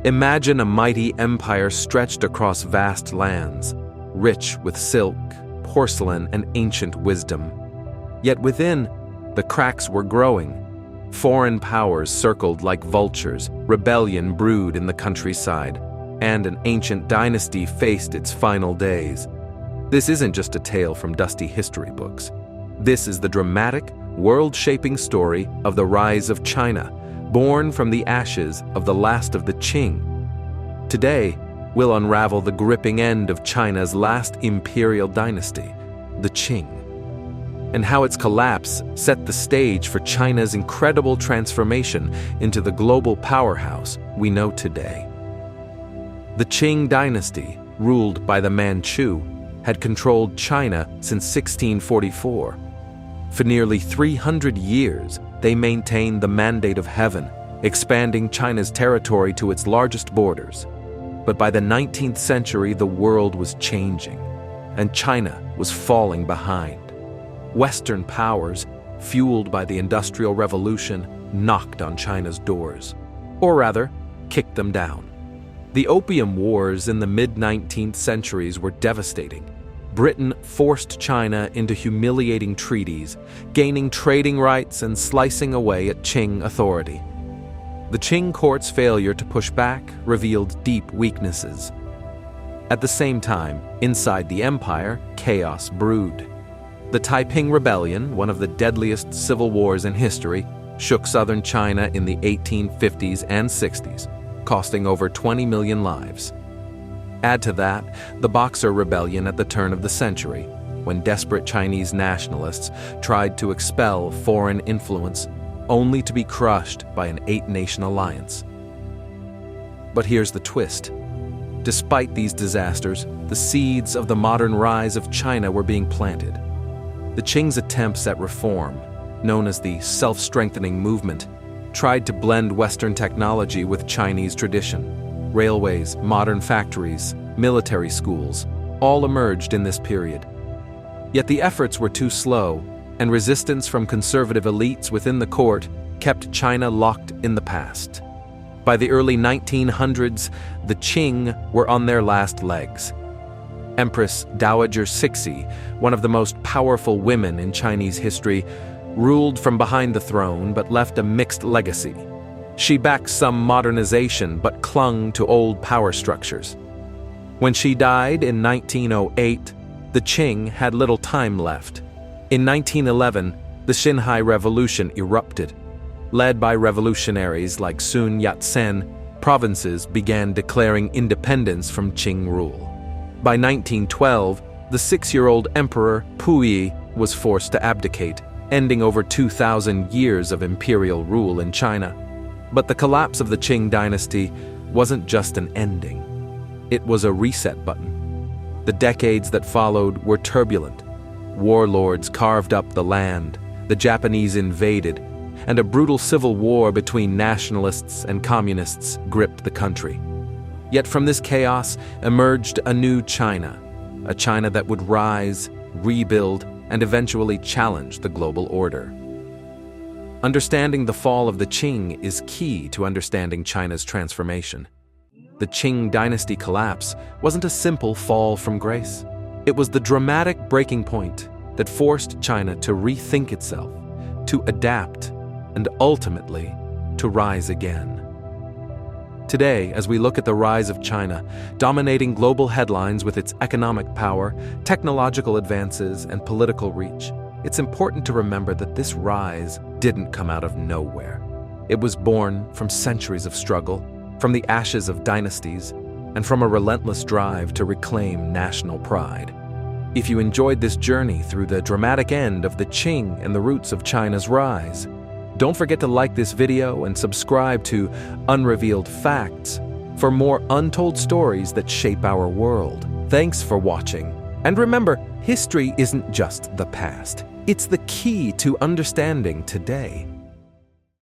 Imagine a mighty empire stretched across vast lands, rich with silk, porcelain, and ancient wisdom. Yet within, the cracks were growing. Foreign powers circled like vultures, rebellion brewed in the countryside, and an ancient dynasty faced its final days. This isn't just a tale from dusty history books. This is the dramatic, world-shaping story of the rise of China, born from the ashes of the last of the Qing. Today, we'll unravel the gripping end of China's last imperial dynasty, the Qing, and how its collapse set the stage for China's incredible transformation into the global powerhouse we know today. The Qing dynasty, ruled by the Manchu, had controlled China since 1644. For nearly 300 years, they maintained the mandate of heaven, expanding China's territory to its largest borders. But by the 19th century, the world was changing, and China was falling behind. Western powers, fueled by the Industrial Revolution, knocked on China's doors, or rather, kicked them down. The Opium Wars in the mid-19th centuries were devastating. Britain forced China into humiliating treaties, gaining trading rights and slicing away at Qing authority. The Qing court's failure to push back revealed deep weaknesses. At the same time, inside the empire, chaos brewed. The Taiping Rebellion, one of the deadliest civil wars in history, shook southern China in the 1850s and 60s, costing over 20 million lives. Add to that the Boxer Rebellion at the turn of the century, when desperate Chinese nationalists tried to expel foreign influence, only to be crushed by an 8-nation alliance. But here's the twist. Despite these disasters, the seeds of the modern rise of China were being planted. The Qing's attempts at reform, known as the self-strengthening movement, tried to blend Western technology with Chinese tradition. Railways, modern factories, military schools, all emerged in this period. Yet the efforts were too slow, and resistance from conservative elites within the court kept China locked in the past. By the early 1900s, the Qing were on their last legs. Empress Dowager Cixi, one of the most powerful women in Chinese history, ruled from behind the throne but left a mixed legacy. She backed some modernization but clung to old power structures. When she died in 1908, the Qing had little time left. In 1911, the Xinhai Revolution erupted. Led by revolutionaries like Sun Yat-sen, provinces began declaring independence from Qing rule. By 1912, the 6-year-old Emperor Puyi was forced to abdicate, ending over 2,000 years of imperial rule in China. But the collapse of the Qing dynasty wasn't just an ending. It was a reset button. The decades that followed were turbulent. Warlords carved up the land, the Japanese invaded, and a brutal civil war between nationalists and communists gripped the country. Yet from this chaos emerged a new China, a China that would rise, rebuild, and eventually challenge the global order. Understanding the fall of the Qing is key to understanding China's transformation. The Qing dynasty collapse wasn't a simple fall from grace. It was the dramatic breaking point that forced China to rethink itself, to adapt, and ultimately to rise again. Today, as we look at the rise of China, dominating global headlines with its economic power, technological advances, and political reach, it's important to remember that this rise didn't come out of nowhere. It was born from centuries of struggle, from the ashes of dynasties, and from a relentless drive to reclaim national pride. If you enjoyed this journey through the dramatic end of the Qing and the roots of China's rise, don't forget to like this video and subscribe to Unrevealed Facts for more untold stories that shape our world. Thanks for watching. And remember, history isn't just the past. It's the key to understanding today.